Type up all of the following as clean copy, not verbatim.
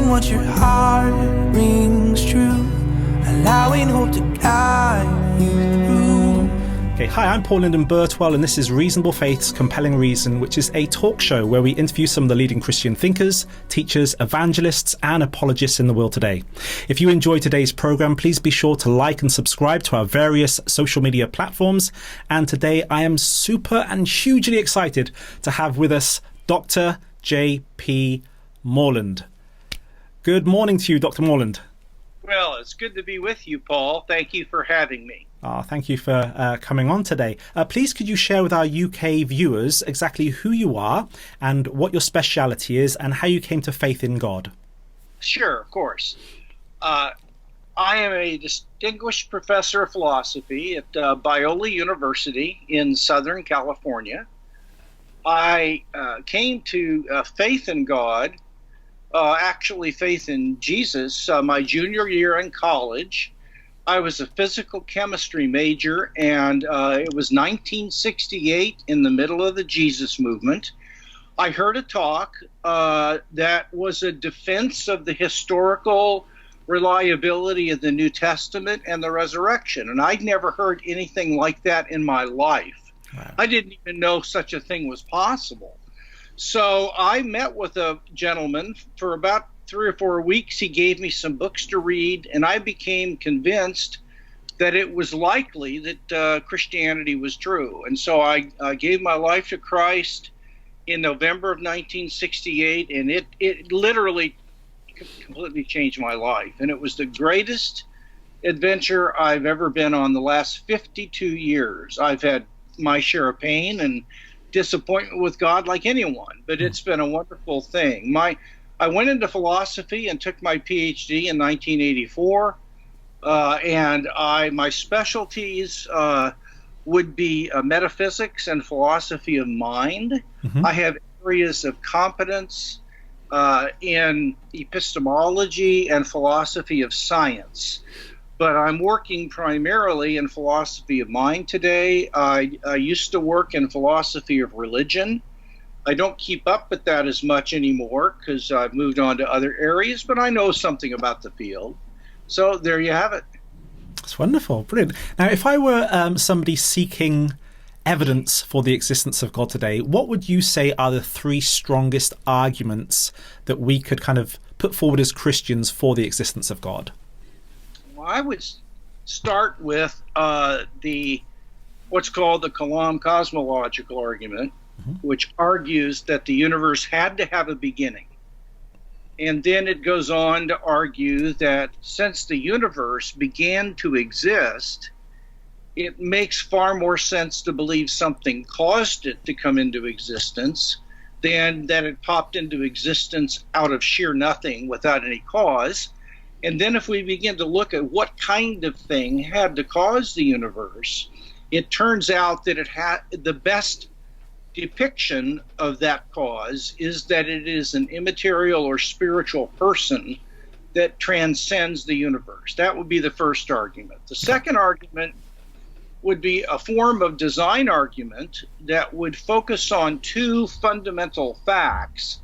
doing what your heart rings true, allowing hope to guide you through. Okay, hi, I'm Paul Lyndon Birtwell, and this is Reasonable Faith's Compelling Reason, which is a talk show where we interview some of the leading Christian thinkers, teachers, evangelists, and apologists in the world today. If you enjoy today's program, please be sure to like and subscribe to our various social media platforms. And today I am super and hugely excited to have with us Dr. J.P. Moreland. Good morning to you, Dr. Moreland. Well, it's good to be with you, Paul. Thank you for having me. Thank you for coming on today. Please, could you share with our UK viewers exactly who you are and what your speciality is and how you came to faith in God? Sure, of course. I am a distinguished professor of philosophy at Biola University in Southern California. I came to faith in God, actually faith in Jesus, my junior year in college. I was a physical chemistry major, and it was 1968 in the middle of the Jesus movement. I heard a talk that was a defense of the historical reliability of the New Testament and the resurrection, and I'd never heard anything like that in my life. Wow. I didn't even know such a thing was possible. So I met with a gentleman for about 3 or 4 weeks. He gave me some books to read, and I became convinced that it was likely that Christianity was true. And so I gave my life to Christ in November of 1968, and it literally completely changed my life. And it was the greatest adventure I've ever been on the last 52 years. I've had my share of pain and disappointment with God like anyone, but it's been a wonderful thing. I went into philosophy and took my PhD in 1984, and my specialties would be metaphysics and philosophy of mind. Mm-hmm. I have areas of competence in epistemology and philosophy of science, but I'm working primarily in philosophy of mind today. I used to work in philosophy of religion. I don't keep up with that as much anymore because I've moved on to other areas, but I know something about the field. So there you have it. That's wonderful. Brilliant. Now, if I were somebody seeking evidence for the existence of God today, what would you say are the 3 strongest arguments that we could kind of put forward as Christians for the existence of God? Well, I would start with what's called the Kalam cosmological argument, which argues that the universe had to have a beginning. And then it goes on to argue that since the universe began to exist, it makes far more sense to believe something caused it to come into existence than that it popped into existence out of sheer nothing without any cause. And then if we begin to look at what kind of thing had to cause the universe, it turns out that it had the best depiction of that cause is that it is an immaterial or spiritual person that transcends the universe. That would be the first argument. The second argument would be a form of design argument that would focus on 2 fundamental facts.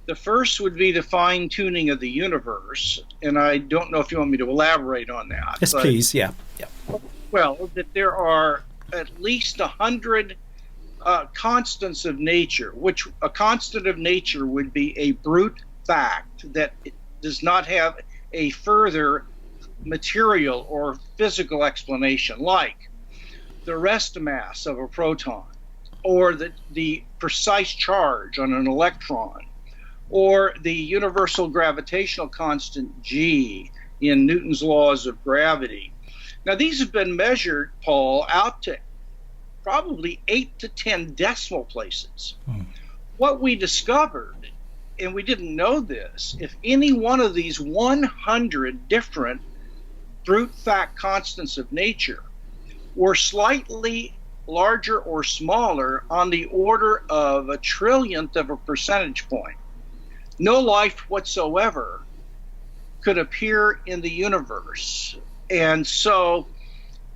The first would be the fine-tuning of the universe, and I don't know if you want me to elaborate on that. Yes, please. Yeah. Well, that there are at least 100 constants of nature, which a constant of nature would be a brute fact that does not have a further material or physical explanation, like the rest mass of a proton, or the precise charge on an electron, or the universal gravitational constant G in Newton's laws of gravity. Now, these have been measured, Paul, out to probably 8 to 10 decimal places. What we discovered, and we didn't know this, if any one of these 100 different brute fact constants of nature were slightly larger or smaller on the order of a trillionth of a percentage point, no life whatsoever could appear in the universe. And so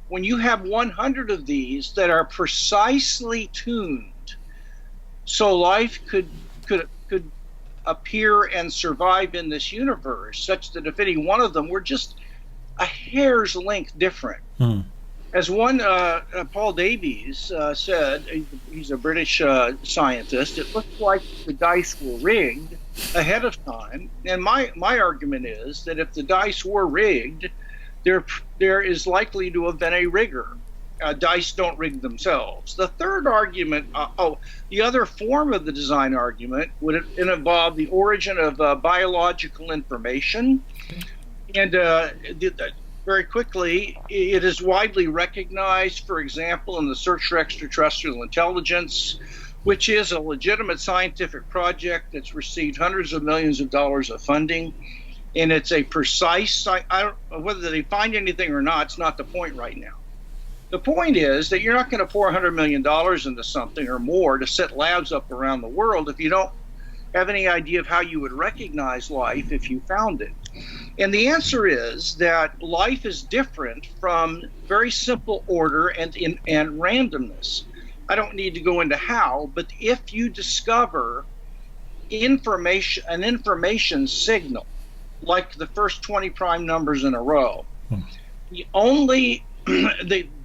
when you have 100 of these that are precisely tuned so life could appear and survive in this universe, such that if any one of them were just a hair's length different. As one, Paul Davies said, he's a British scientist, it looked like the dice were rigged ahead of time. And my argument is that if the dice were rigged, there is likely to have been a rigger. Dice don't rig themselves. The third argument, the other form of the design argument would involve the origin of biological information. And very quickly, it is widely recognized, for example, in the Search for Extraterrestrial Intelligence, which is a legitimate scientific project that's received hundreds of millions of dollars of funding. And it's a precise, whether they find anything or not, it's not the point right now. The point is that you're not going to pour $100 million into something or more to set labs up around the world if you don't have any idea of how you would recognize life if you found it. And the answer is that life is different from very simple order and randomness. I don't need to go into how, but if you discover an information signal, like the first 20 prime numbers in a row,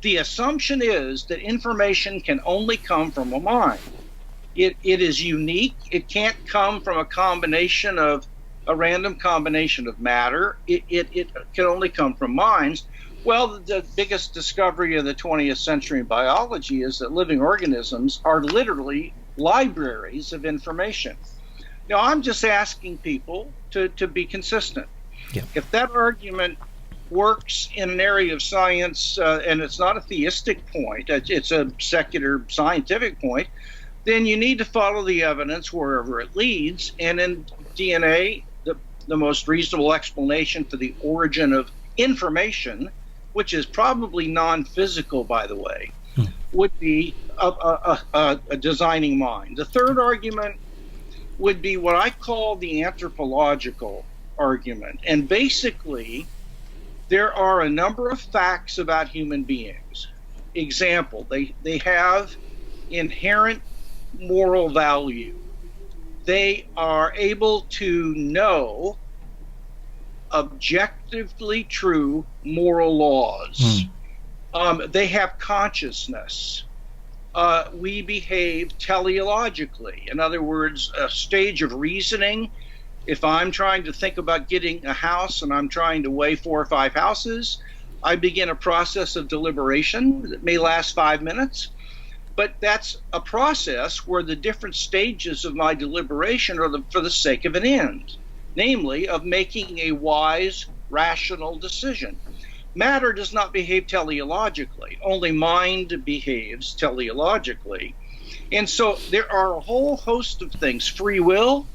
the assumption is that information can only come from a mind. It is unique. It can't come from a random combination of matter. It can only come from minds. Well, the biggest discovery of the 20th century in biology is that living organisms are literally libraries of information. Now, I'm just asking people to be consistent. Yeah. If that argument works in an area of science, and it's not a theistic point, it's a secular scientific point, then you need to follow the evidence wherever it leads. And in DNA, the most reasonable explanation for the origin of information, which is probably non-physical, by the way, would be a designing mind. The third argument would be what I call the anthropological argument. And basically, there are a number of facts about human beings. Example, they have inherent moral value. They are able to know objectively true moral laws. They have consciousness. We behave teleologically. In other words, a stage of reasoning. If I'm trying to think about getting a house and I'm trying to weigh 4 or 5 houses, I begin a process of deliberation that may last 5 minutes. But that's a process where the different stages of my deliberation are for the sake of an end, namely of making a wise, rational decision. Matter does not behave teleologically. Only mind behaves teleologically. And so there are a whole host of things, free will,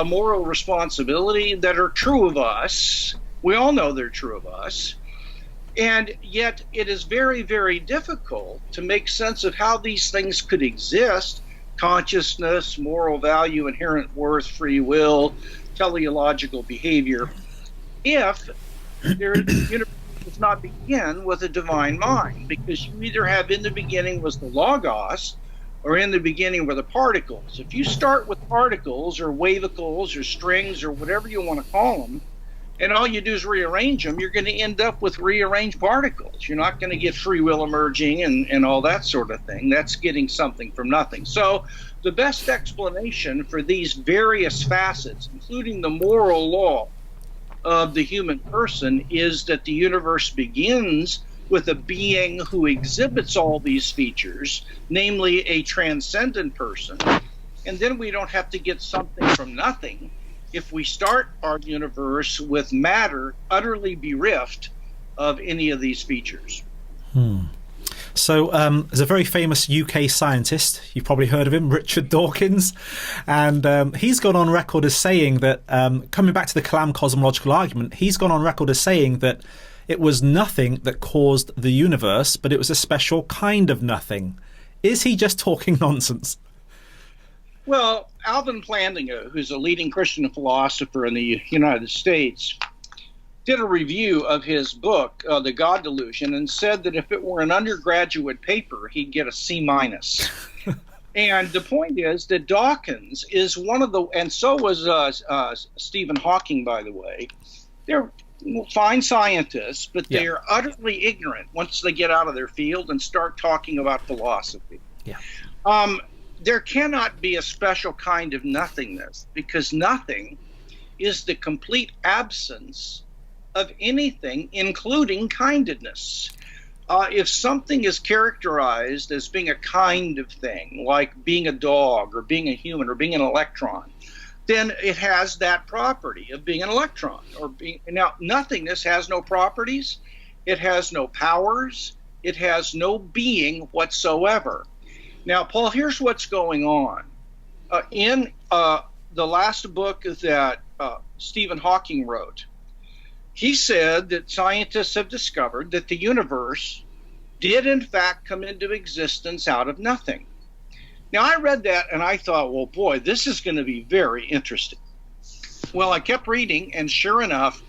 moral responsibility, that are true of us. We all know they're true of us. And yet it is very, very difficult to make sense of how these things could exist: consciousness, moral value, inherent worth, free will, teleological behavior, if the universe does not begin with a divine mind. Because you either have in the beginning was the logos, or in the beginning were the particles. If you start with particles or wavicles or strings or whatever you want to call them, and all you do is rearrange them, you're going to end up with rearranged particles. You're not going to get free will emerging and all that sort of thing. That's getting something from nothing. So the best explanation for these various facets, including the moral law of the human person, is that the universe begins with a being who exhibits all these features, namely a transcendent person. And then we don't have to get something from nothing if we start our universe with matter utterly bereft of any of these features. So there's a very famous UK scientist, you've probably heard of him, Richard Dawkins, and he's gone on record as saying that, coming back to the Kalam cosmological argument, he's gone on record as saying that it was nothing that caused the universe, but it was a special kind of nothing. Is he just talking nonsense? Well, Alvin Plantinga, who's a leading Christian philosopher in the United States, did a review of his book, The God Delusion, and said that if it were an undergraduate paper, he'd get a C-. And the point is that Dawkins is one of the, and so was Stephen Hawking, by the way. They're fine scientists, but they are utterly ignorant once they get out of their field and start talking about philosophy. Yeah. There cannot be a special kind of nothingness, because nothing is the complete absence of anything, including kindness. If something is characterized as being a kind of thing, like being a dog or being a human or being an electron, then it has that property of being an electron. Now, nothingness has no properties, it has no powers, it has no being whatsoever. Now, Paul, here's what's going on. In the last book that Stephen Hawking wrote, he said that scientists have discovered that the universe did in fact come into existence out of nothing. Now, I read that and I thought, well, boy, this is going to be very interesting. Well, I kept reading, and sure enough,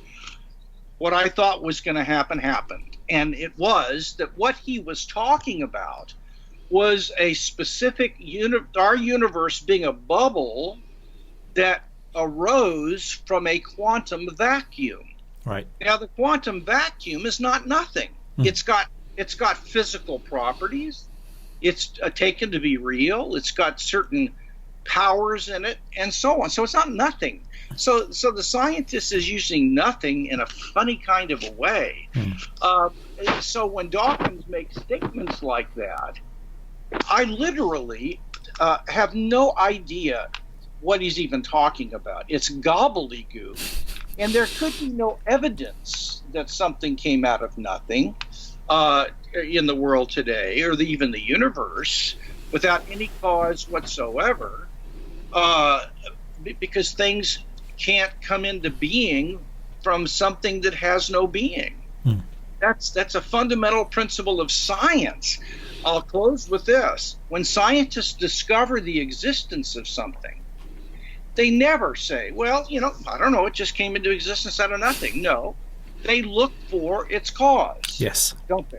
what I thought was going to happen happened. And it was that what he was talking about was a specific, our universe being a bubble that arose from a quantum vacuum. Right. Now, the quantum vacuum is not nothing. It's got physical properties. It's taken to be real. It's got certain powers in it, and so on. So it's not nothing. So the scientist is using nothing in a funny kind of a way. So when Dawkins makes statements like that, I literally have no idea what he's even talking about. It's gobbledygook. And there could be no evidence that something came out of nothing in the world today, or even the universe, without any cause whatsoever, because things can't come into being from something that has no being. That's a fundamental principle of science. I'll close with this. When scientists discover the existence of something, they never say, well, I don't know, it just came into existence out of nothing. No, they look for its cause. Yes. Don't they?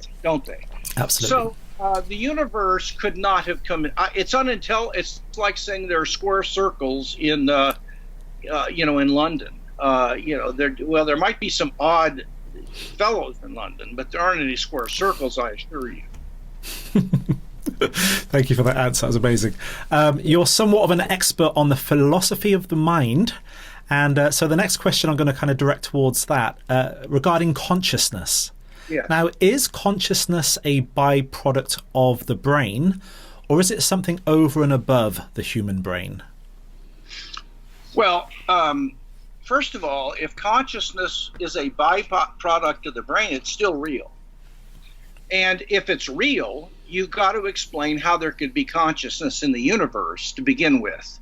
Absolutely. So the universe could not have come in. It's It's like saying there are square circles in, in London. There might be some odd fellows in London, but there aren't any square circles, I assure you. Thank you for that answer. That was amazing. You're somewhat of an expert on the philosophy of the mind. And so the next question I'm going to kind of direct towards that regarding consciousness. Yeah. Now, is consciousness a byproduct of the brain, or is it something over and above the human brain? Well, first of all, if consciousness is a byproduct of the brain, it's still real. And if it's real, you've got to explain how there could be consciousness in the universe to begin with.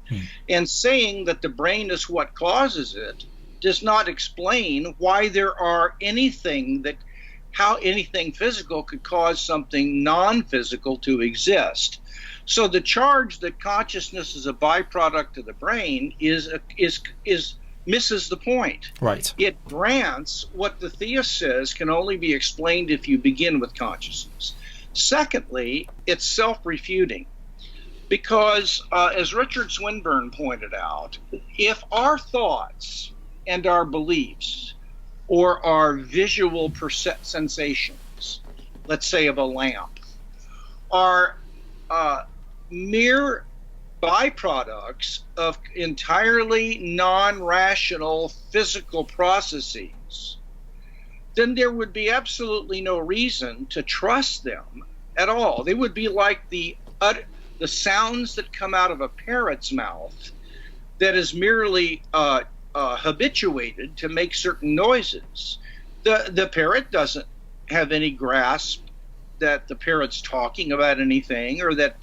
And saying that the brain is what causes it does not explain why there are how anything physical could cause something non-physical to exist. So the charge that consciousness is a byproduct of the brain is misses the point. Right. It grants what the theist says can only be explained if you begin with consciousness. Secondly, it's self-refuting, because as Richard Swinburne pointed out, if our thoughts and our beliefs or our visual sensations, let's say of a lamp, are mere byproducts of entirely non-rational physical processes, then there would be absolutely no reason to trust them at all. They would be like the sounds that come out of a parrot's mouth that is merely habituated to make certain noises. The parrot doesn't have any grasp that the parrot's talking about anything, or that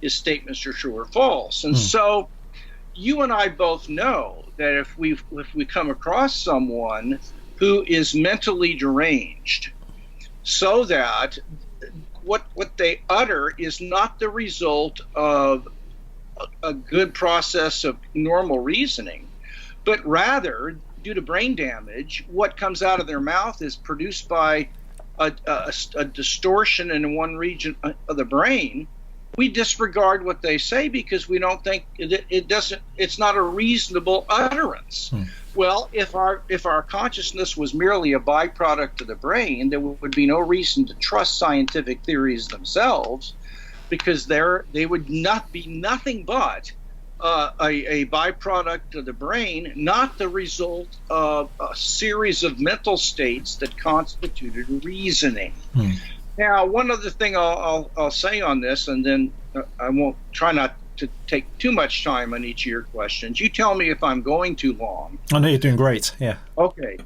his statements are true or false. And so you and I both know that if we come across someone who is mentally deranged, so that what they utter is not the result of a good process of normal reasoning, but rather, due to brain damage, what comes out of their mouth is produced by a distortion in one region of the brain we disregard what they say because we don't think it's not a reasonable utterance. Well, if our consciousness was merely a byproduct of the brain, there would be no reason to trust scientific theories themselves, because they would not be nothing but a byproduct of the brain, not the result of a series of mental states that constituted reasoning. Now, one other thing I'll say on this, and then I won't try not to take too much time on each of your questions. You tell me if I'm going too long. I know you're doing great. Yeah. Okay,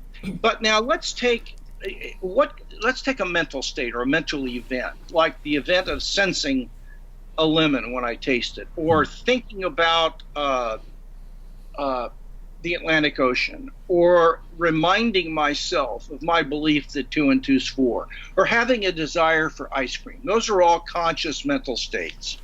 but now let's take a mental state or a mental event, like the event of sensing a lemon when I taste it, or thinking about the Atlantic Ocean, or reminding myself of my belief that 2 and 2 is 4, or having a desire for ice cream. Those are all conscious mental states.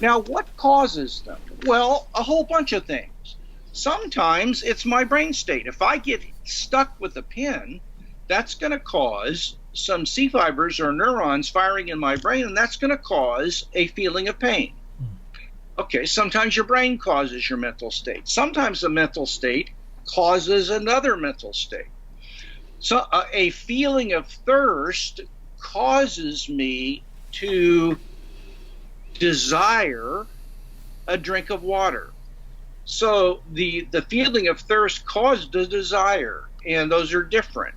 Now, what causes them? Well, a whole bunch of things. Sometimes it's my brain state. If I get stuck with a pin, that's going to cause some C fibers or neurons firing in my brain, and that's going to cause a feeling of pain. Okay, sometimes your brain causes your mental state. Sometimes a mental state causes another mental state. So a feeling of thirst causes me to desire a drink of water. So the feeling of thirst caused a desire, and those are different.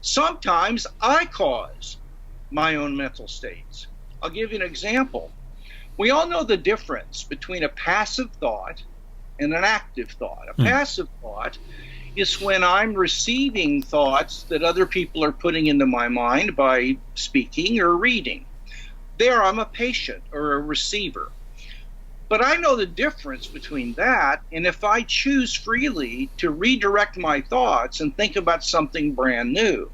Sometimes I cause my own mental states. I'll give you an example. We all know the difference between a passive thought and an active thought. A passive thought is when I'm receiving thoughts that other people are putting into my mind by speaking or reading. There, I'm a patient or a receiver. But I know the difference between that and if I choose freely to redirect my thoughts and think about something brand new.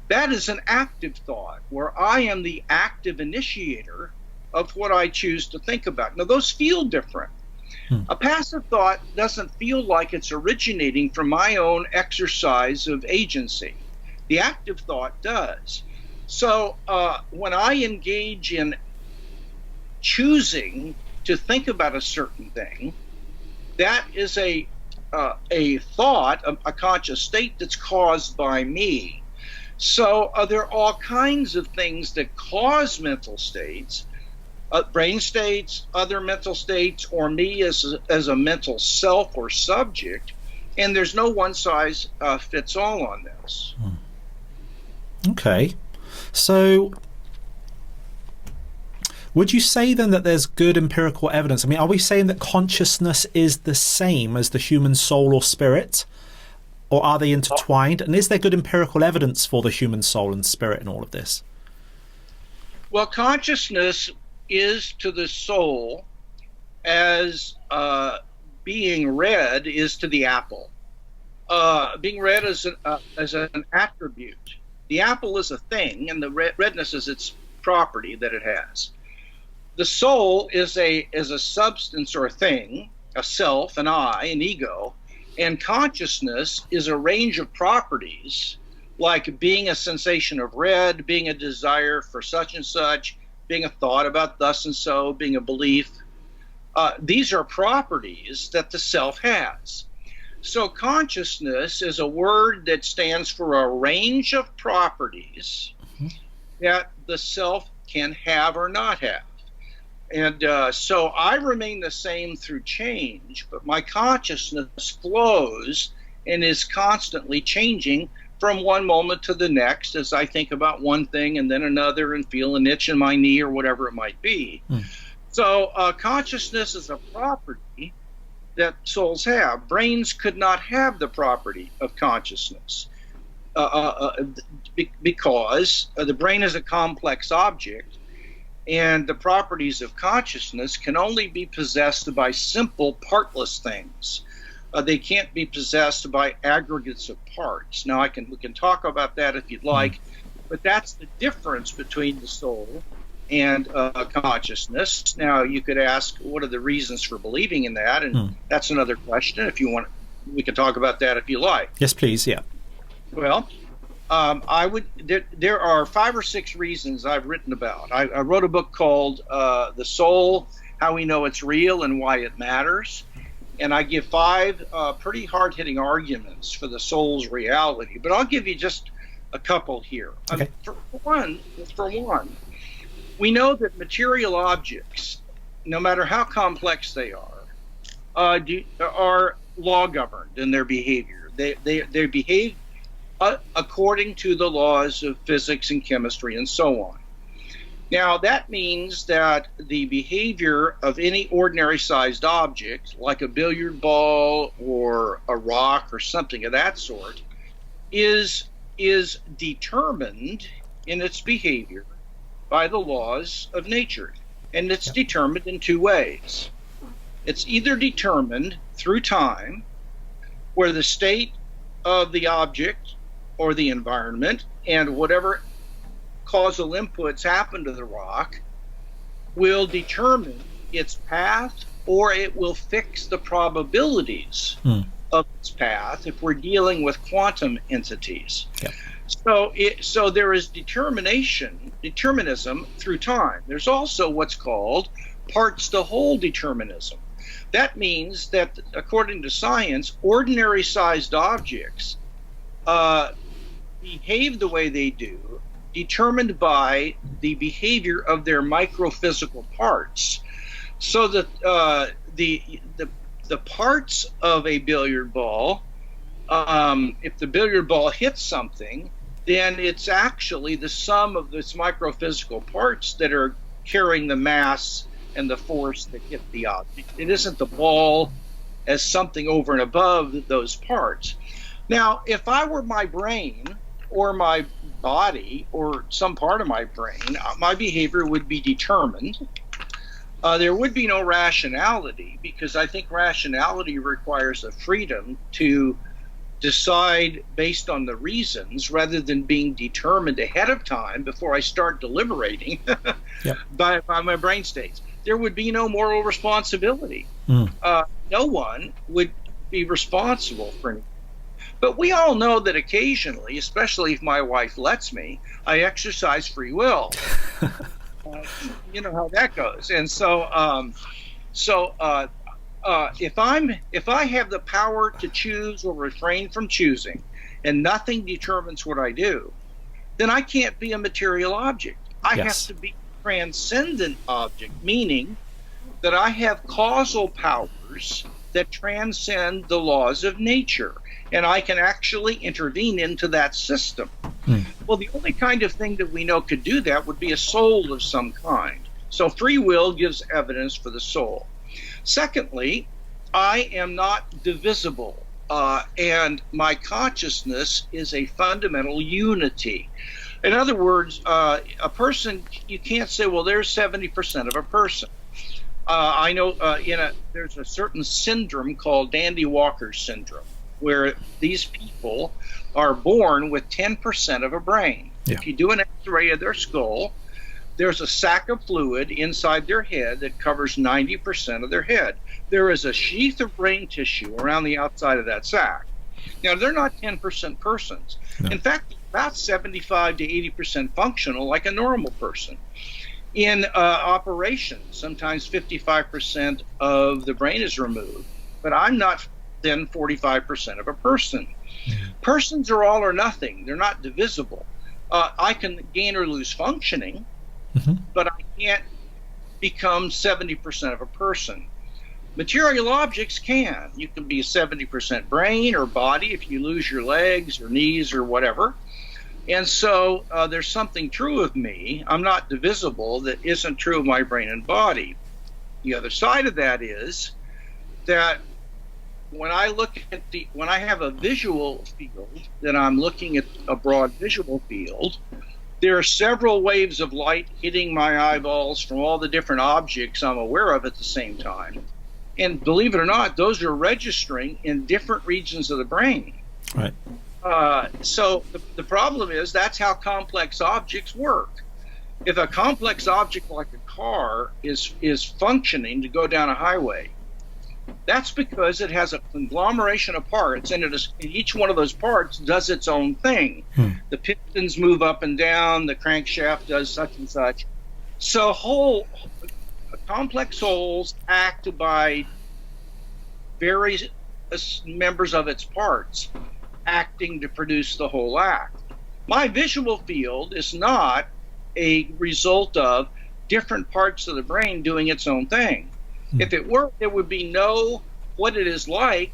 That is an active thought, where I am the active initiator of what I choose to think about. Now, those feel different. A passive thought doesn't feel like it's originating from my own exercise of agency. The active thought does. So when I engage in choosing to think about a certain thing, that is a thought, a conscious state that's caused by me. So there are all kinds of things that cause mental states, brain states, other mental states, or me as a mental self or subject, and there's no one size fits all on this. Okay. So would you say then that there's good empirical evidence? I mean, are we saying that consciousness is the same as the human soul or spirit? Or are they intertwined? And is there good empirical evidence for the human soul and spirit in all of this? Well, consciousness is to the soul as being red is to the apple. Being red is an attribute. The apple is a thing, and the redness is its property that it has. The soul is a substance or a thing, a self, an I, an ego. And consciousness is a range of properties, like being a sensation of red, being a desire for such and such, being a thought about thus and so, being a belief. These are properties that the self has. So consciousness is a word that stands for a range of properties that the self can have or not have. And so I remain the same through change, but my consciousness flows and is constantly changing from one moment to the next as I think about one thing and then another and feel an itch in my knee or whatever it might be. So consciousness is a property that souls have. Brains could not have the property of consciousness because the brain is a complex object. And the properties of consciousness can only be possessed by simple partless things. They can't be possessed by aggregates of parts. Now, we can talk about that if you'd like, but that's the difference between the soul and consciousness. Now, you could ask, what are the reasons for believing in that? And that's another question. If you want, we can talk about that if you like. Yes, please. Yeah. Well, I would. There are 5 or 6 reasons I've written about. I wrote a book called "The Soul: How We Know It's Real and Why It Matters," and I give 5 pretty hard-hitting arguments for the soul's reality. But I'll give you just a couple here. Okay. For one, we know that material objects, no matter how complex they are law governed in their behavior. They behave according to the laws of physics and chemistry and so on. Now, that means that the behavior of any ordinary sized object, like a billiard ball or a rock or something of that sort, is determined in its behavior by the laws of nature. And it's determined in 2 ways. It's either determined through time, where the state of the object or the environment and whatever causal inputs happen to the rock will determine its path, or it will fix the probabilities of its path if we're dealing with quantum entities. Yeah. So there is determinism through time. There's also what's called parts to whole determinism. That means that, according to science, ordinary sized objects behave the way they do, determined by the behavior of their microphysical parts. So that the parts of a billiard ball, if the billiard ball hits something, then it's actually the sum of its microphysical parts that are carrying the mass and the force that hit the object. It isn't the ball as something over and above those parts. Now, if I were my brain or my body or some part of my brain, my behavior would be determined. There would be no rationality, because I think rationality requires the freedom to decide based on the reasons rather than being determined ahead of time before I start deliberating by my brain states. There would be no moral responsibility. No one would be responsible for anything. But we all know that occasionally, especially if my wife lets me, I exercise free will. You know how that goes. And so if I have the power to choose or refrain from choosing, and nothing determines what I do, then I can't be a material object. I have to be a transcendent object, meaning that I have causal powers that transcend the laws of nature, and I can actually intervene into that system. Well, the only kind of thing that we know could do that would be a soul of some kind. So free will gives evidence for the soul. Secondly, I am not divisible, and my consciousness is a fundamental unity. In other words, a person, you can't say, well, there's 70% of a person. I know there's a certain syndrome called Dandy Walker syndrome, where these people are born with 10% of a brain. If you do an X-ray of their skull, there's a sac of fluid inside their head that covers 90% of their head. There is a sheath of brain tissue around the outside of that sac. Now, they're not 10% persons. No. In fact, about 75 to 80% functional like a normal person. In operations, sometimes 55% of the brain is removed, but I'm not then 45% of a person. Persons are all or nothing. They're not divisible. I can gain or lose functioning, but I can't become 70% of a person. Material objects can. You can be a 70% brain or body if you lose your legs or knees or whatever. And so there's something true of me. I'm not divisible that isn't true of my brain and body. The other side of that is that when I have a visual field, that I'm looking at a broad visual field, there are several waves of light hitting my eyeballs from all the different objects I'm aware of at the same time. And believe it or not, those are registering in different regions of the brain. Right. So the problem is that's how complex objects work. If a complex object like a car is functioning to go down a highway, That's because it has a conglomeration of parts, and each one of those parts does its own thing. The pistons move up and down, the crankshaft does such and such. So complex wholes act by various members of its parts acting to produce the whole act. My visual field is not a result of different parts of the brain doing its own thing. If it were, there would be what it is like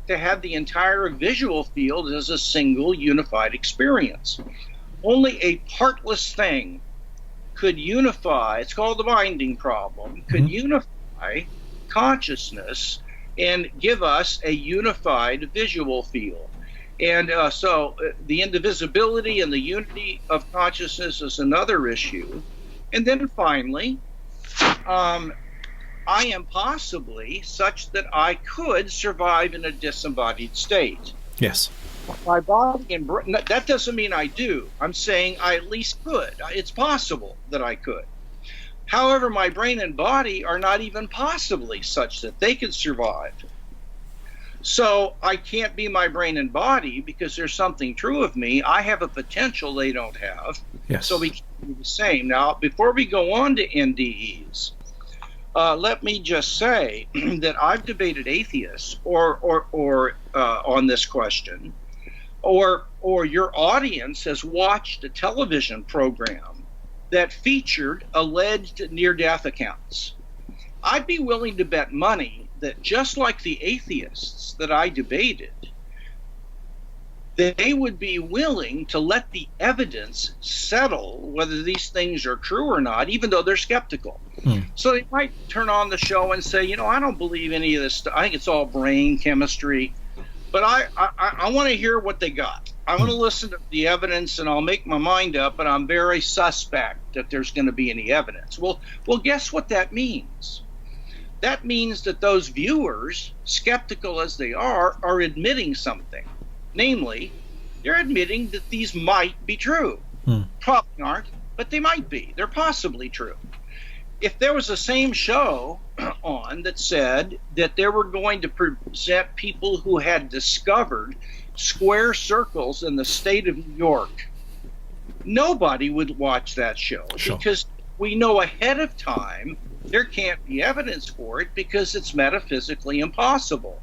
to have the entire visual field as a single unified experience. Only a partless thing could unify, it's called the binding problem, could unify consciousness and give us a unified visual field. And so the indivisibility and the unity of consciousness is another issue. And then finally, I am possibly such that I could survive in a disembodied state. Yes. My body and brain, that doesn't mean I do. I'm saying I at least could. It's possible that I could. However, my brain and body are not even possibly such that they could survive. So I can't be my brain and body because there's something true of me. I have a potential they don't have. Yes. So we can't be the same. Now, before we go on to NDEs, let me just say that I've debated atheists or on this question, or your audience has watched a television program that featured alleged near-death accounts. I'd be willing to bet money that just like the atheists that I debated, they would be willing to let the evidence settle whether these things are true or not, even though they're skeptical. So they might turn on the show and say, I don't believe any of this stuff. I think it's all brain chemistry. But I want to hear what they got. I want to listen to the evidence, and I'll make my mind up, but I'm very suspect that there's going to be any evidence. Well, guess what that means? That means that those viewers, skeptical as they are admitting something. Namely, they're admitting that these might be true. Probably aren't, but they might be. They're possibly true. If there was the same show on that said that they were going to present people who had discovered square circles in the state of New York, nobody would watch that show. Sure. Because we know ahead of time there can't be evidence for it because it's metaphysically impossible.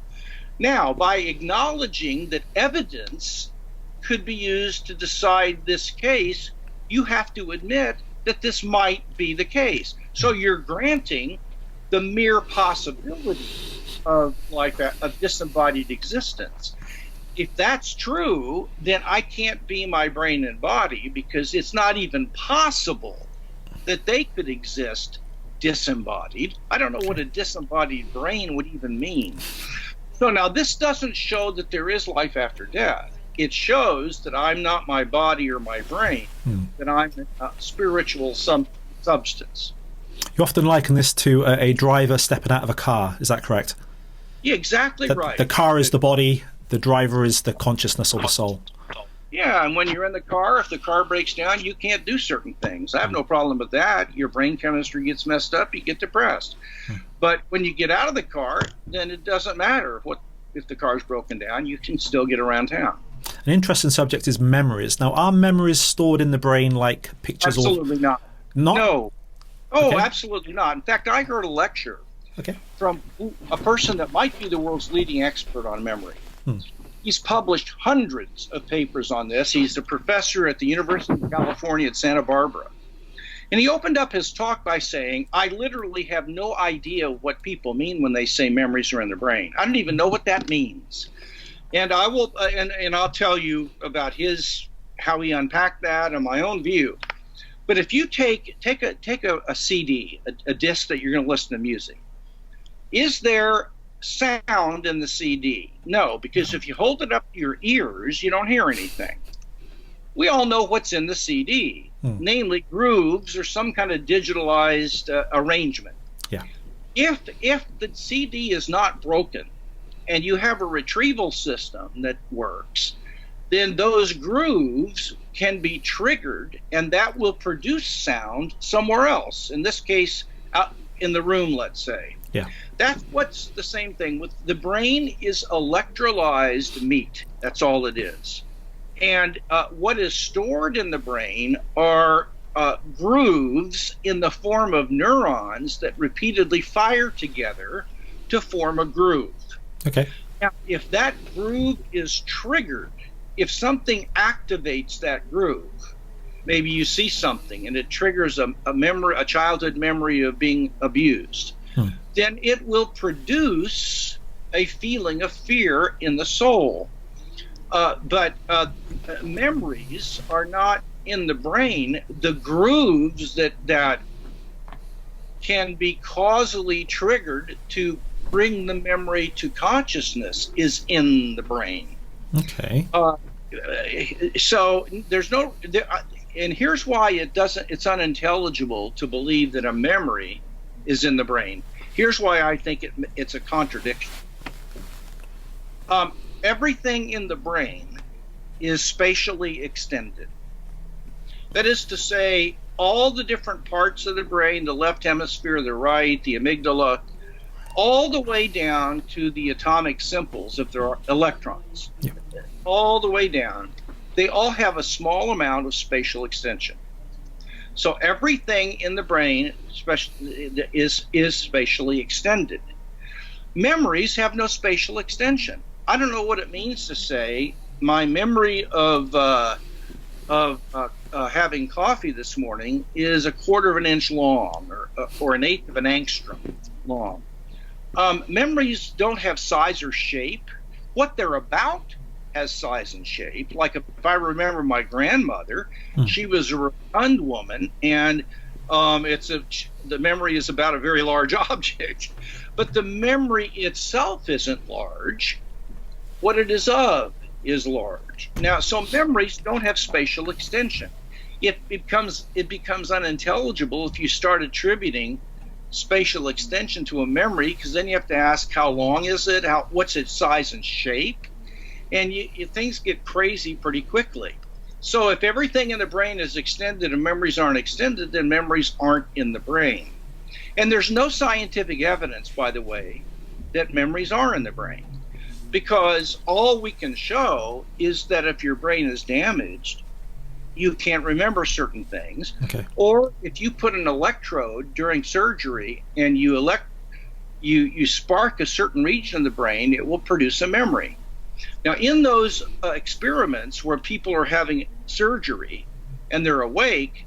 Now, by acknowledging that evidence could be used to decide this case, you have to admit that this might be the case. So you're granting the mere possibility of like a disembodied existence. If that's true, then I can't be my brain and body because it's not even possible that they could exist disembodied. I don't know what a disembodied brain would even mean. So now this doesn't show that there is life after death. It shows that I'm not my body or my brain, that I'm a spiritual substance. You often liken this to a driver stepping out of a car. Is that correct? Yeah, exactly right. The car is the body, the driver is the consciousness or the soul. Yeah, and when you're in the car, if the car breaks down, you can't do certain things. I have no problem with that. Your brain chemistry gets messed up, you get depressed. But when you get out of the car, then it doesn't matter if the car's broken down, you can still get around town. An interesting subject is memories. Now, are memories stored in the brain like pictures? Absolutely not. No. Oh, absolutely not. In fact, I heard a lecture from a person that might be the world's leading expert on memory. He's published hundreds of papers on this. He's a professor at the University of California at Santa Barbara. And he opened up his talk by saying, I literally have no idea what people mean when they say memories are in the brain. I don't even know what that means. And I will, and I'll tell you about how he unpacked that and my own view. But if you take a CD, a disc that you're going to listen to music, is there sound in the CD? No, because if you hold it up to your ears, you don't hear anything. We all know what's in the CD, namely grooves or some kind of digitalized arrangement. Yeah. If the CD is not broken and you have a retrieval system that works, then those grooves can be triggered and that will produce sound somewhere else. In this case, out in the room, let's say. Yeah. That's what's the same thing with the brain is electrolyzed meat. That's all it is. And what is stored in the brain are grooves in the form of neurons that repeatedly fire together to form a groove. Okay. Now, if that groove is triggered, if something activates that groove, maybe you see something and it triggers a childhood memory of being abused, then it will produce a feeling of fear in the soul. But memories are not in the brain. The grooves that can be causally triggered to bring the memory to consciousness is in the brain. Okay. So there's no, and here's why it's unintelligible to believe that a memory is in the brain. Here's why I think it's a contradiction. Everything in the brain is spatially extended. That is to say, all the different parts of the brain, the left hemisphere, the right, the amygdala, all the way down to the atomic simples, if there are electrons, all the way down, they all have a small amount of spatial extension. So everything in the brain is spatially extended. Memories have no spatial extension. I don't know what it means to say my memory of having coffee this morning is 1/4 of an inch long, or 1/8 of an angstrom long. Memories don't have size or shape. What they're about has size and shape. Like if I remember my grandmother, she was a rotund woman, and the memory is about a very large object, but the memory itself isn't large. What it is of is large. Now, so memories don't have spatial extension. It becomes unintelligible if you start attributing spatial extension to a memory, because then you have to ask, how long is it? What's its size and shape? And things get crazy pretty quickly. So if everything in the brain is extended and memories aren't extended, then memories aren't in the brain. And there's no scientific evidence, by the way, that memories are in the brain, because all we can show is that if your brain is damaged, you can't remember certain things. Okay. Or if you put an electrode during surgery and you spark a certain region of the brain, it will produce a memory. Now, in those experiments where people are having surgery and they're awake,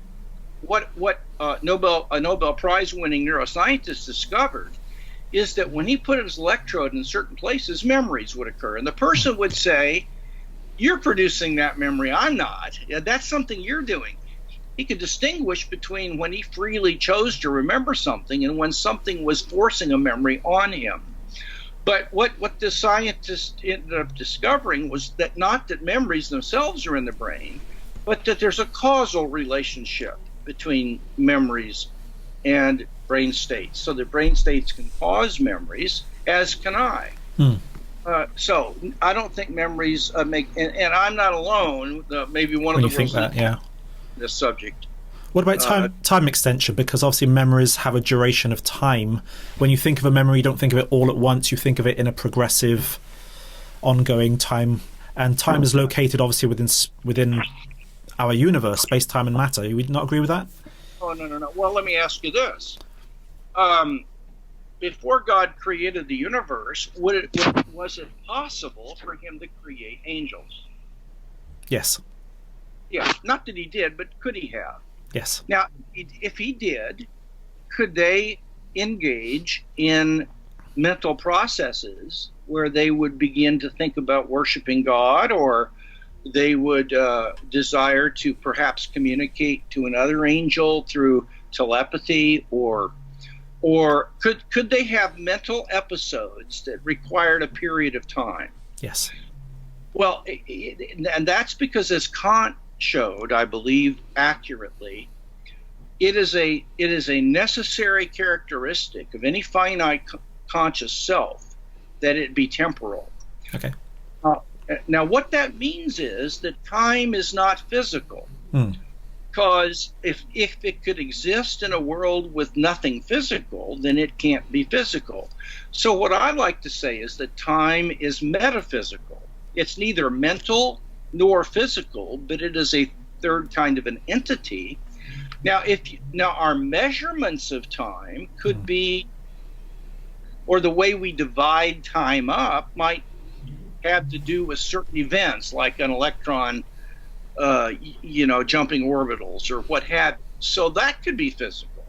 what a Nobel Prize winning neuroscientist discovered is that when he put his electrode in certain places, memories would occur. And the person would say, "You're producing that memory, I'm not. That's something you're doing." He could distinguish between when he freely chose to remember something and when something was forcing a memory on him. But what the scientist ended up discovering was that not that memories themselves are in the brain, but that there's a causal relationship between memories and brain states. So the brain states can cause memories, as can I. So I don't think memories make, and I'm not alone. Maybe one When of you the think that, yeah. this subject. What about time extension? Because obviously memories have a duration of time. When you think of a memory, you don't think of it all at once. You think of it in a progressive, ongoing time. And time is located obviously within our universe, space, time, and matter. You would not agree with that? Oh, no. Well, let me ask you this. Before God created the universe, was it possible for him to create angels? Yes. Yeah, not that he did, but could he have? Yes. Now, if he did, could they engage in mental processes where they would begin to think about worshiping God, or they would desire to perhaps communicate to another angel through telepathy, or could they have mental episodes that required a period of time? Yes. Well, and that's because, as Kant showed, I believe accurately, it is a necessary characteristic of any finite conscious self that it be temporal. Okay. Now, what that means is that time is not physical. because if it could exist in a world with nothing physical, then it can't be physical. So what I like to say is that time is metaphysical. It's neither mental nor physical, but it is a third kind of an entity. Now, our measurements of time could be, or the way we divide time up might have to do with certain events, like an electron, jumping orbitals or what have you. So that could be physical.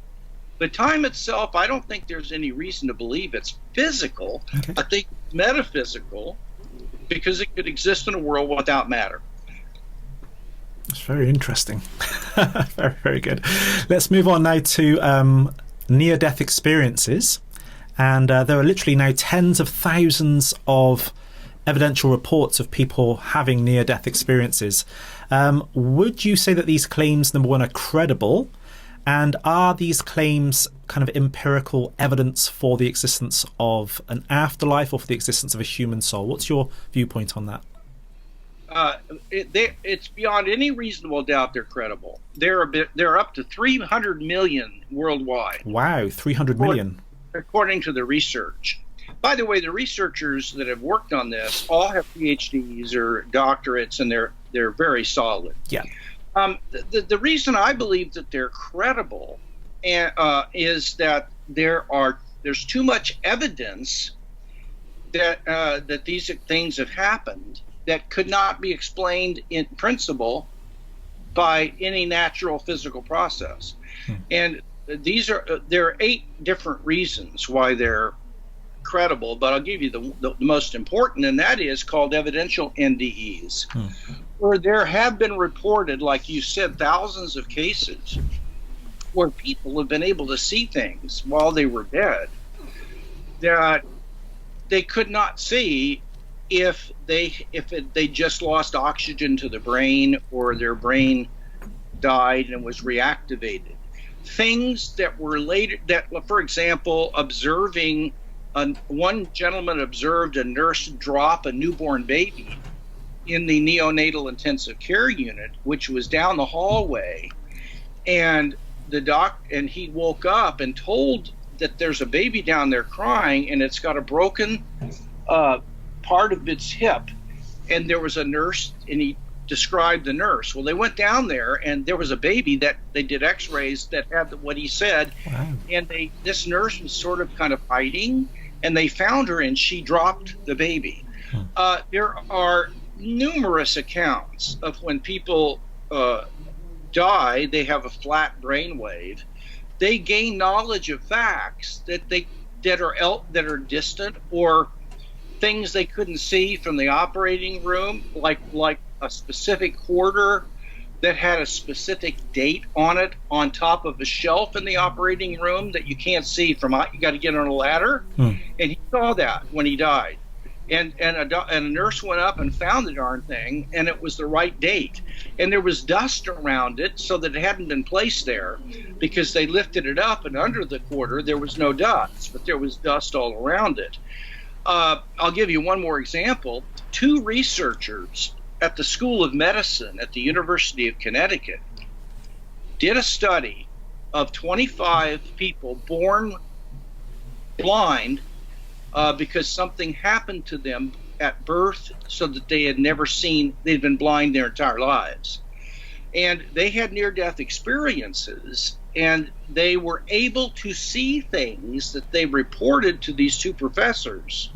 The time itself, I don't think there's any reason to believe it's physical. Okay. I think it's metaphysical because it could exist in a world without matter. That's very interesting. Very, very good. Let's move on now to near-death experiences. And there are literally now tens of thousands of evidential reports of people having near-death experiences. Would you say that these claims, number one, are credible? And are these claims kind of empirical evidence for the existence of an afterlife or for the existence of a human soul? What's your viewpoint on that? It's beyond any reasonable doubt they're credible. They're up to 300 million worldwide. Wow, 300 million. According to the research. By the way, the researchers that have worked on this all have PhDs or doctorates, and they're very solid. Yeah. The reason I believe that they're credible is that there's too much evidence that these things have happened that could not be explained in principle by any natural physical process. And there are 8 different reasons why they're credible, but I'll give you the most important, and that is called evidential NDEs, where there have been reported, like you said, thousands of cases where people have been able to see things while they were dead that they could not see if they just lost oxygen to the brain or their brain died and was reactivated. Things that were later, that, for example, one gentleman observed a nurse drop a newborn baby in the neonatal intensive care unit, which was down the hallway, and he woke up and told that there's a baby down there crying, and it's got a broken part of its hip, and there was a nurse, and he described the nurse. Well, they went down there, and there was a baby that they did x-rays that had what he said. Wow. And this nurse was sort of kind of hiding, and they found her, and she dropped the baby. There are numerous accounts of when people die, they have a flat brainwave. They gain knowledge of facts that are distant, or things they couldn't see from the operating room, like a specific quarter that had a specific date on it on top of a shelf in the operating room that you can't see from. You got to get on a ladder, and he saw that when he died, and a nurse went up and found the darn thing, and it was the right date, and there was dust around it so that it hadn't been placed there, because they lifted it up, and under the quarter there was no dust, but there was dust all around it. I'll give you one more example. 2 researchers at the School of Medicine at the University of Connecticut did a study of 25 people born blind because something happened to them at birth, so that they'd been blind their entire lives. And they had near-death experiences, and they were able to see things that they reported to these 2 professors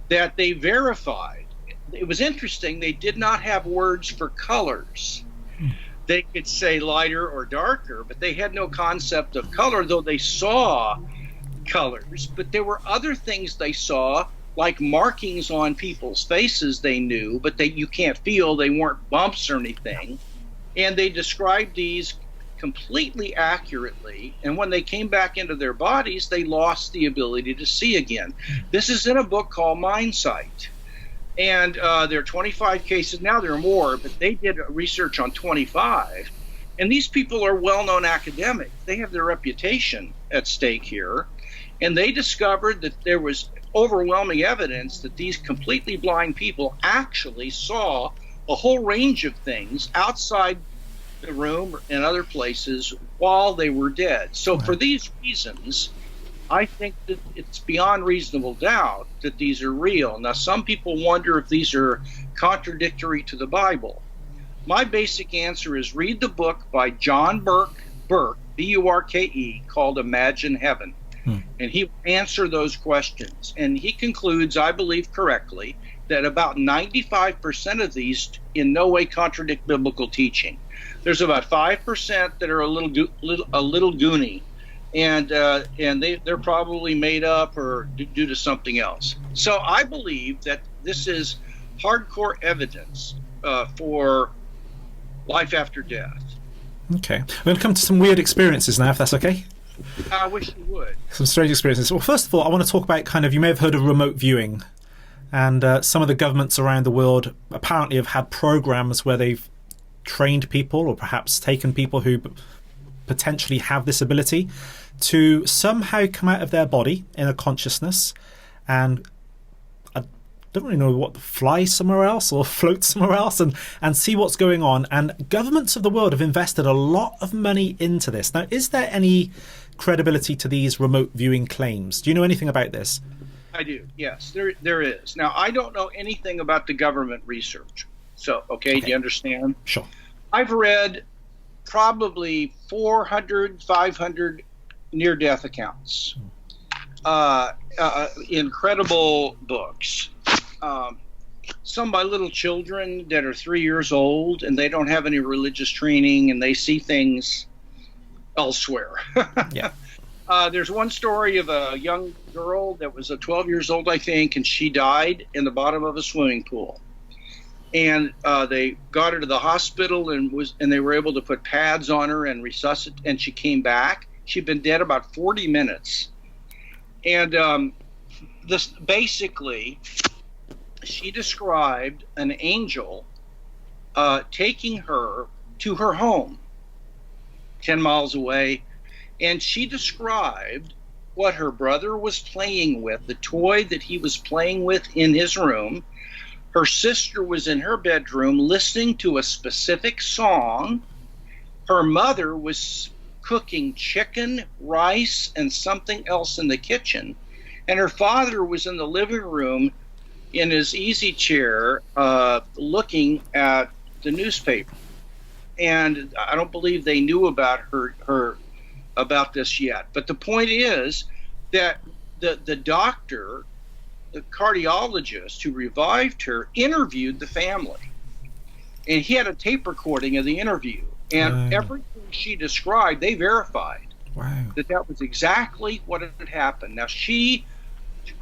that they verified. It was interesting. They did not have words for colors. They could say lighter or darker, but they had no concept of color, though they saw colors. But there were other things they saw, like markings on people's faces they knew, but you can't feel. They weren't bumps or anything. And they described these completely accurately, and when they came back into their bodies, they lost the ability to see again. This is in a book called Mindsight. And there are 25 cases. Now there are more, but they did research on 25. And these people are well-known academics. They have their reputation at stake here. And they discovered that there was overwhelming evidence that these completely blind people actually saw a whole range of things outside the room and other places while they were dead. So for these reasons, I think that it's beyond reasonable doubt that these are real. Now, some people wonder if these are contradictory to the Bible. My basic answer is read the book by John Burke, Burke, called Imagine Heaven. And he will answer those questions. And he concludes, I believe correctly, that about 95% of these in no way contradict biblical teaching. There's about 5% that are a little goony, and they're probably made up or due to something else. So I believe that this is hardcore evidence for life after death. Okay. We're going to come to some weird experiences now, if that's okay. I wish you would. Some strange experiences. Well, first of all, I want to talk about you may have heard of remote viewing. And some of the governments around the world apparently have had programs where they've trained people or perhaps taken people who potentially have this ability to somehow come out of their body in a consciousness and I don't really know what, fly somewhere else or float somewhere else and see what's going on. And governments of the world have invested a lot of money into this. Now, is there any credibility to these remote viewing claims? Do you know anything about this? I do, yes, there is. Now, I don't know anything about the government research. So, okay, do you understand? Sure. I've read probably 400, 500 near-death accounts. Incredible books. Some by little children that are 3 years old and they don't have any religious training and they see things elsewhere. Yeah. There's one story of a young girl that was 12 years old, I think, and she died in the bottom of a swimming pool. And they got her to the hospital and they were able to put pads on her and resuscitate, and she came back. She'd been dead about 40 minutes. And this basically, she described an angel taking her to her home 10 miles away. And she described what her brother was playing with, the toy that he was playing with in his room. Her sister was in her bedroom listening to a specific song. Her mother was cooking chicken, rice, and something else in the kitchen. And her father was in the living room in his easy chair looking at the newspaper. And I don't believe they knew about about this yet. But the point is that the doctor, the cardiologist who revived her, interviewed the family. And he had a tape recording of the interview. And everything she described, they verified that was exactly what had happened. Now,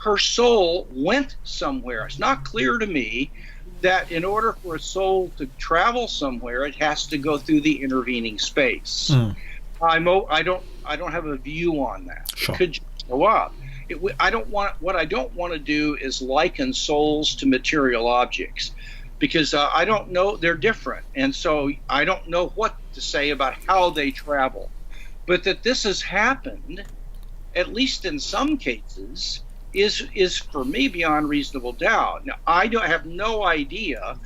her soul went somewhere. It's not clear to me that in order for a soul to travel somewhere, it has to go through the intervening space. I don't have a view on that. Sure. It could just go up. What I don't want to do is liken souls to material objects, because I don't know, they're different, and so I don't know what to say about how they travel. But that this has happened, at least in some cases, is for me beyond reasonable doubt. Now, I have no idea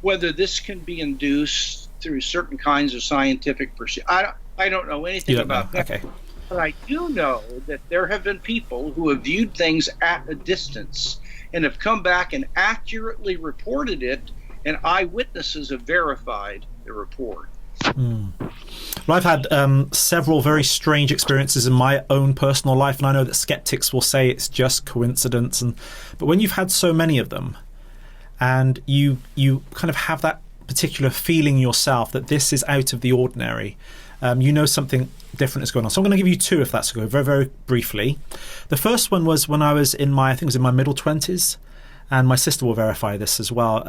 whether this can be induced through certain kinds of scientific pursuit. I don't know anything about that. Okay. But I do know that there have been people who have viewed things at a distance and have come back and accurately reported it, and eyewitnesses have verified the report. Well, I've had several very strange experiences in my own personal life, and I know that skeptics will say it's just coincidence. But when you've had so many of them, and you kind of have that particular feeling yourself that this is out of the ordinary, you know something different is going on. So I'm going to give you two, if that's okay, very, very briefly. The first one was when I was in my middle 20s, and my sister will verify this as well.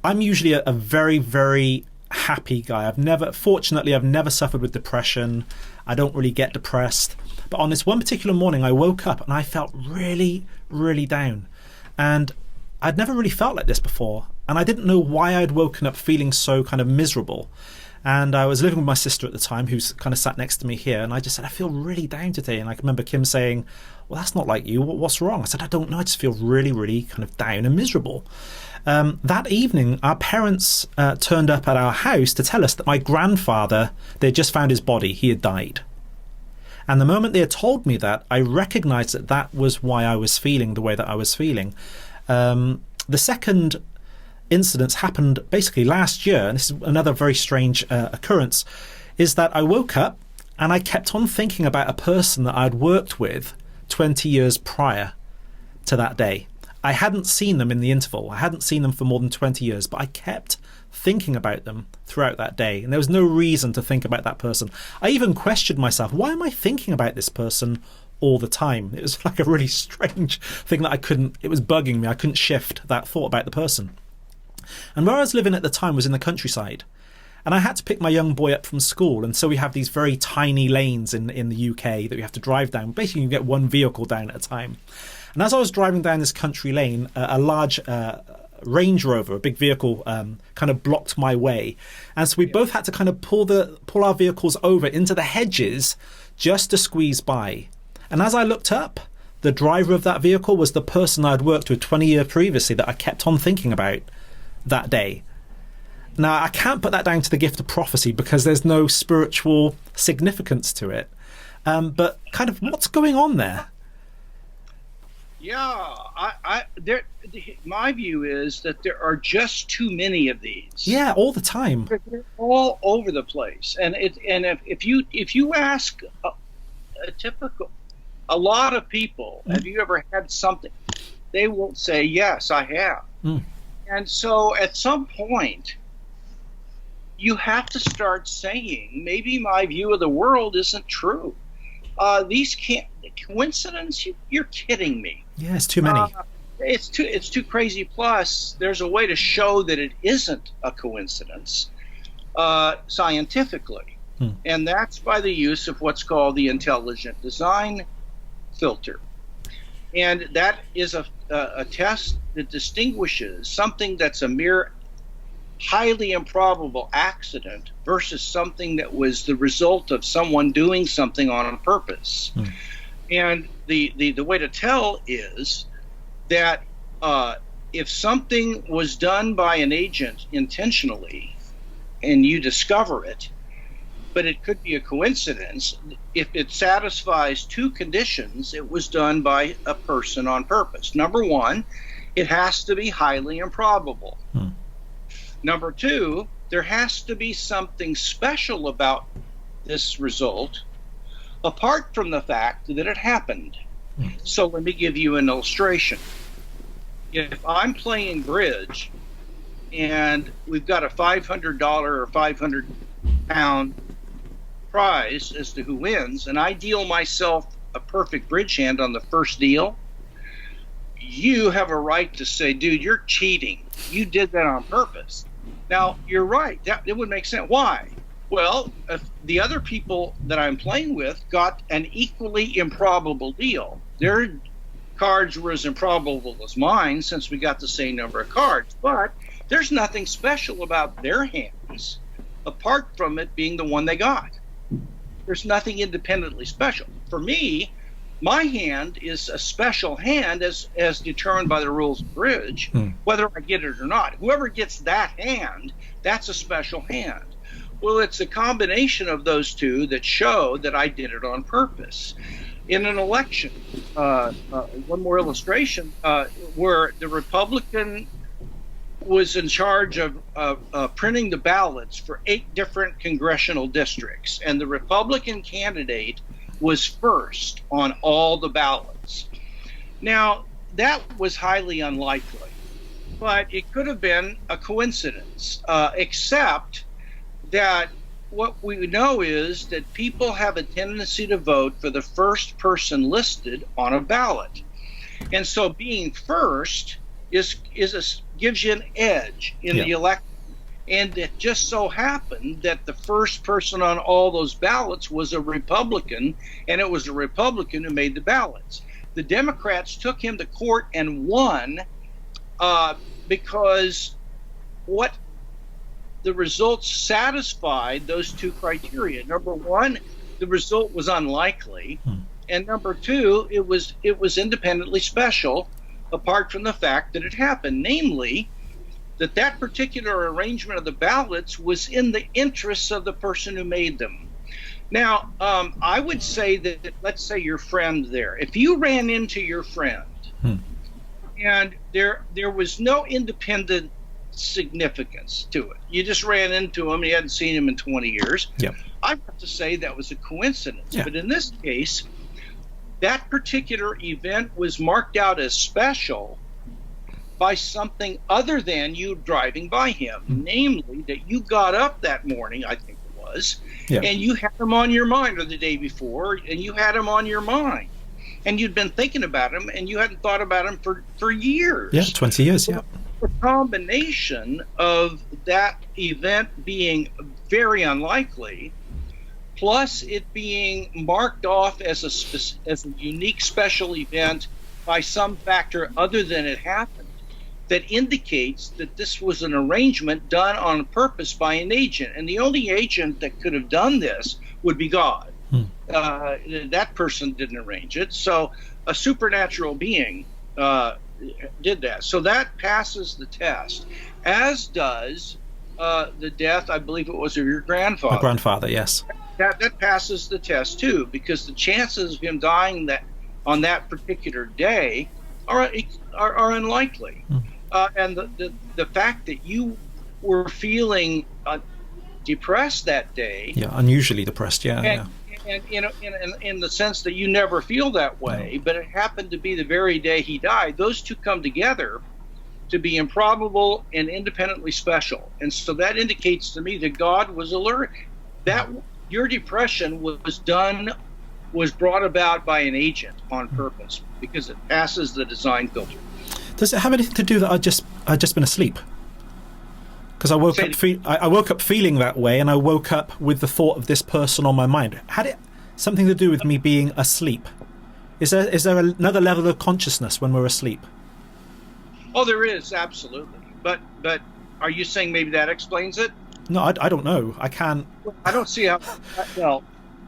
I'm usually a very, very happy guy. Fortunately, I've never suffered with depression. I don't really get depressed. But on this one particular morning, I woke up and I felt really, really down. And I'd never really felt like this before. And I didn't know why I'd woken up feeling so kind of miserable. And I was living with my sister at the time, who's kind of sat next to me here. And I just said, I feel really down today. And I can remember Kim saying, well, that's not like you. What's wrong? I said, I don't know. I just feel really, really kind of down and miserable. That evening, our parents turned up at our house to tell us that my grandfather, they had just found his body. He had died. And the moment they had told me that, I recognized that that was why I was feeling the way that I was feeling. The second incident happened basically last year, and this is another very strange occurrence, is that I woke up and I kept on thinking about a person that I'd worked with 20 years prior to that day. I hadn't seen them in the interval. I hadn't seen them for more than 20 years, but I kept thinking about them throughout that day. And there was no reason to think about that person. I even questioned myself, why am I thinking about this person all the time? It was like a really strange thing that it was bugging me. I couldn't shift that thought about the person. And where I was living at the time was in the countryside. And I had to pick my young boy up from school. And so we have these very tiny lanes in the UK that we have to drive down. Basically, you get one vehicle down at a time. And as I was driving down this country lane, a large Range Rover, a big vehicle, kind of blocked my way. And so we both had to kind of pull our vehicles over into the hedges just to squeeze by. And as I looked up, the driver of that vehicle was the person I'd worked with 20 years previously that I kept on thinking about that day. Now, I can't put that down to the gift of prophecy because there's no spiritual significance to it. But kind of what's going on there? Yeah, my view is that there are just too many of these. Yeah, all the time. They're all over the place. And if you ask a lot of people, have you ever had something? They will say, yes, I have. And so at some point, you have to start saying, maybe my view of the world isn't true. These can't coincidence. You're kidding me. Yeah, it's too many. It's too crazy. Plus, there's a way to show that it isn't a coincidence scientifically, and that's by the use of what's called the intelligent design filter, and that is a test that distinguishes something that's a mere highly improbable accident versus something that was the result of someone doing something on purpose. And the way to tell is that if something was done by an agent intentionally and you discover it, but it could be a coincidence, if it satisfies two conditions, it was done by a person on purpose. Number one, it has to be highly improbable. Number two, there has to be something special about this result apart from the fact that it happened. So let me give you an illustration. If I'm playing bridge and we've got a $500 or £500 prize as to who wins, and I deal myself a perfect bridge hand on the first deal, you have a right to say, dude, you're cheating. You did that on purpose. Now, you're right. It would make sense. Why? Well, if the other people that I'm playing with got an equally improbable deal, their cards were as improbable as mine since we got the same number of cards. But there's nothing special about their hands apart from it being the one they got. There's nothing independently special. For me, my hand is a special hand as determined by the rules of bridge, whether I get it or not. Whoever gets that hand, that's a special hand. Well, it's a combination of those two that show that I did it on purpose. In an election, one more illustration, where the Republican was in charge of printing the ballots for 8 different congressional districts, and the Republican candidate was first on all the ballots. Now, that was highly unlikely, but it could have been a coincidence, except that what we know is that people have a tendency to vote for the first person listed on a ballot. And so being first gives you an edge in the election. And it just so happened that the first person on all those ballots was a Republican, and it was a Republican who made the ballots. The Democrats took him to court and won because what the results satisfied those two criteria. Number one, the result was unlikely, and number two, it was independently special, apart from the fact that it happened. Namely, that particular arrangement of the ballots was in the interests of the person who made them. Now, I would say that, let's say your friend there, if you ran into your friend and there was no independent significance to it, you just ran into him, you hadn't seen him in 20 years, I have to say that was a coincidence. But in this case, that particular event was marked out as special by something other than you driving by him, namely that you got up that morning, I think it was, and you had him on your mind, or the day before, and you had him on your mind. And you'd been thinking about him, and you hadn't thought about him for years. Yeah, 20 years, The combination of that event being very unlikely, plus it being marked off as a unique special event by some factor other than it happened, that indicates that this was an arrangement done on purpose by an agent. And the only agent that could have done this would be God. That person didn't arrange it. So a supernatural being did that. So that passes the test, as does the death, I believe it was, of your grandfather. My grandfather, yes. That passes the test too, because the chances of him dying on that particular day are unlikely. And the fact that you were feeling depressed that day, unusually depressed, and in the sense that you never feel that way, but it happened to be the very day he died, those two come together to be improbable and independently special. And so that indicates to me that God was alert, that your depression was brought about by an agent on purpose, because it passes the design filter. Does it have anything to do that I'd just been asleep? Because I woke up feeling that way, and I woke up with the thought of this person on my mind. Had it something to do with me being asleep? Is there another level of consciousness when we're asleep? Oh, there is, absolutely. But are you saying maybe that explains it? No, I don't know. I can't. I don't see how.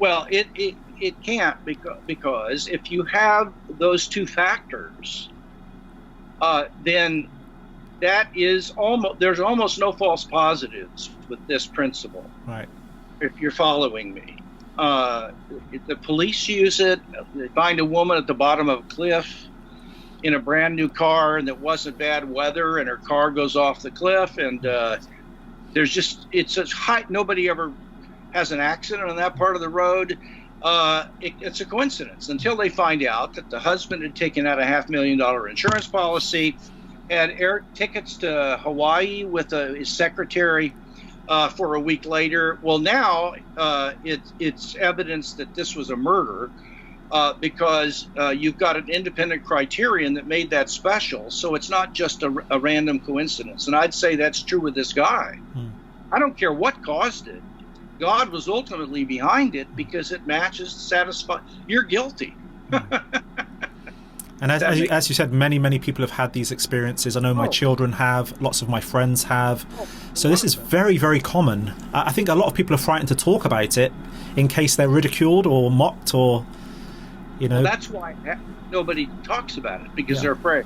Well, it can't, because if you have those two factors, then that is there's almost no false positives with this principle. Right. If you're following me, the police use it. They find a woman at the bottom of a cliff in a brand new car, and it wasn't bad weather, and her car goes off the cliff, and it's a high. Nobody ever has an accident on that part of the road. It's a coincidence until they find out that the husband had taken out a $500,000 insurance policy, had air tickets to Hawaii with his secretary for a week later. Well, now it's evidence that this was a murder, because you've got an independent criterion that made that special. So it's not just a random coincidence. And I'd say that's true with this guy. I don't care what caused it. God was ultimately behind it, because it matches, satisfies. You're guilty. And as you said, many people have had these experiences. I know my children have, lots of my friends have. So this is very, very common. I think a lot of people are frightened to talk about it in case they're ridiculed or mocked, or, Well, that's why nobody talks about it, because they're afraid.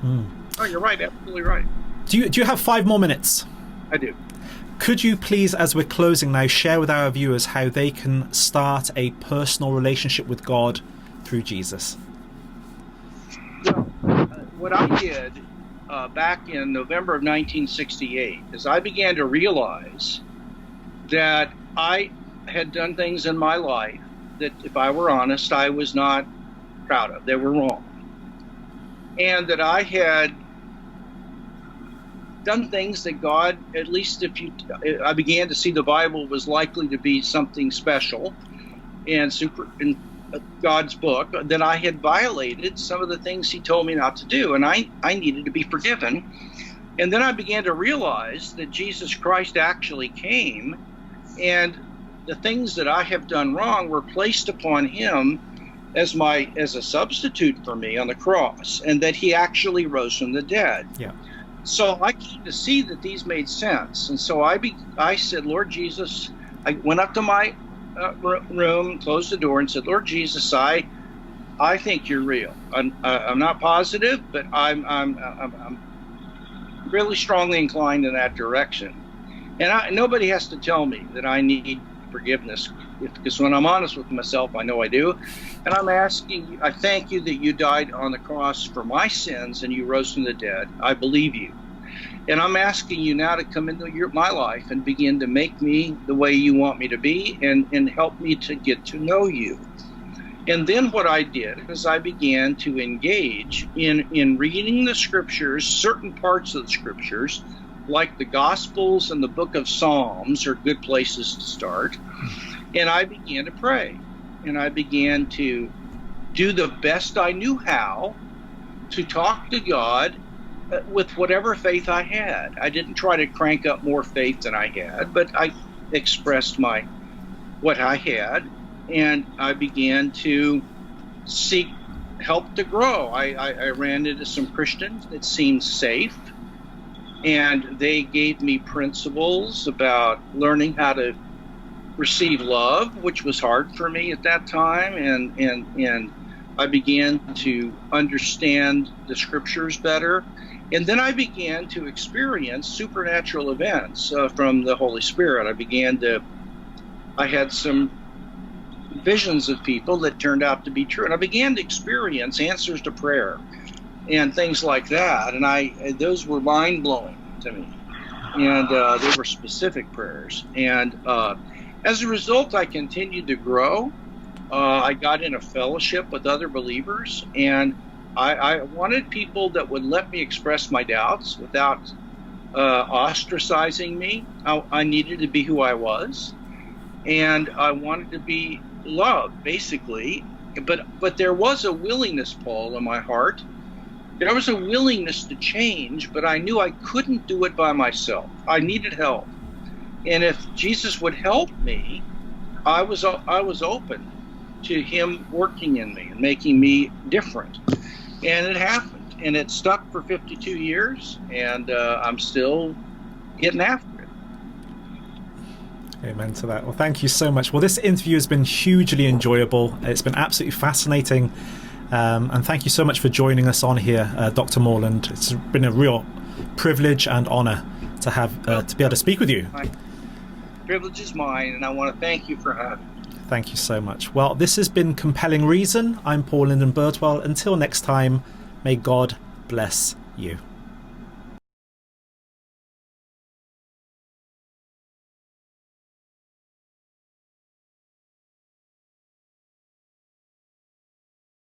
Oh, you're right, absolutely right. Do you have 5 more minutes? I do. Could you please, as we're closing now, share with our viewers how they can start a personal relationship with God through Jesus? Well, what I did back in November of 1968 is I began to realize that I had done things in my life that, if I were honest, I was not proud of. They were wrong. And that I had done things that God, at least I began to see the Bible was likely to be something special and in God's book, that I had violated some of the things he told me not to do, and I needed to be forgiven. And then I began to realize that Jesus Christ actually came, and the things that I have done wrong were placed upon him as a substitute for me on the cross, and that he actually rose from the dead. Yeah. So I came to see that these made sense. And so I said, Lord Jesus, I went up to my room, closed the door, and said, Lord Jesus, I think you're real. I'm not positive, but I'm really strongly inclined in that direction. And nobody has to tell me that I need forgiveness, because when I'm honest with myself, I know I do. And I thank you that you died on the cross for my sins and you rose from the dead. I believe you. And I'm asking you now to come into my life and begin to make me the way you want me to be, and help me to get to know you. And then what I did is I began to engage in reading the scriptures, certain parts of the scriptures, like the Gospels and the book of Psalms are good places to start. And I began to pray. And I began to do the best I knew how to talk to God with whatever faith I had. I didn't try to crank up more faith than I had, but I expressed what I had, and I began to seek help to grow. I ran into some Christians that seemed safe, and they gave me principles about learning how to receive love, which was hard for me at that time, and I began to understand the scriptures better. And then I began to experience supernatural events from the Holy Spirit. I had some visions of people that turned out to be true. And I began to experience answers to prayer and things like that. And those were mind-blowing to me. And they were specific prayers. And as a result, I continued to grow. I got in a fellowship with other believers, and I wanted people that would let me express my doubts without ostracizing me. I needed to be who I was, and I wanted to be loved, basically. But there was a willingness, Paul, in my heart. There was a willingness to change, but I knew I couldn't do it by myself. I needed help. And if Jesus would help me, I was open to him working in me and making me different. And it happened, and it stuck for 52 years, and I'm still getting after it. Amen to that. Well, thank you so much. Well, this interview has been hugely enjoyable. It's been absolutely fascinating, and thank you so much for joining us on here, Dr. Moreland. It's been a real privilege and honour to have to be able to speak with you. My privilege is mine, and I want to thank you for having me. Thank you so much. Well, this has been Compelling Reason. I'm Paul Lyndon Birdwell. Until next time, may God bless you.